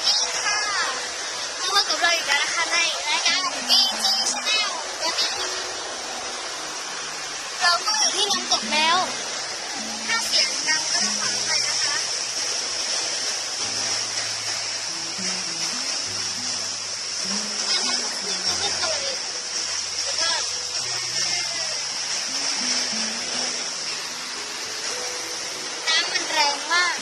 ดีค่ะมาพบกับเราอีกแล้วนะคะในรายการ BG Channel เราก็อยู่ที่น้ำตกแล้วถ้าเสียงดังก็ต้องขออภัยนะคะน้ำมันแรงมาก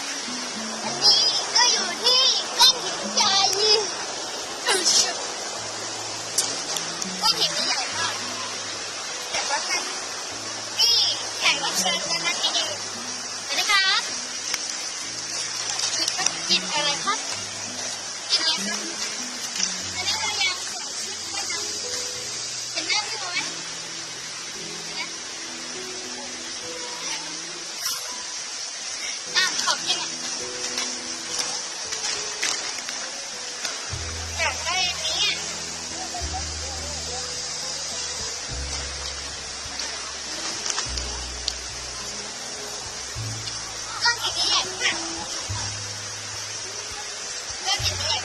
อันนี้ก็อยู่ที่ก้อนหินใหญ่ก้อนหินใหญ่มากแต่ว่าท่านนี่แขกรับเชิญกันนะที่นี่สวัสดีครับกินอะไรครับกินอะไรครับอันนี้เราอยากใส่ชุดว่ายน้ำเห็นหน้าพี่โมไหมขอบยังไงอยากได้อันนี้ก้อนหินใหญ่มากก้อนหินใหญ่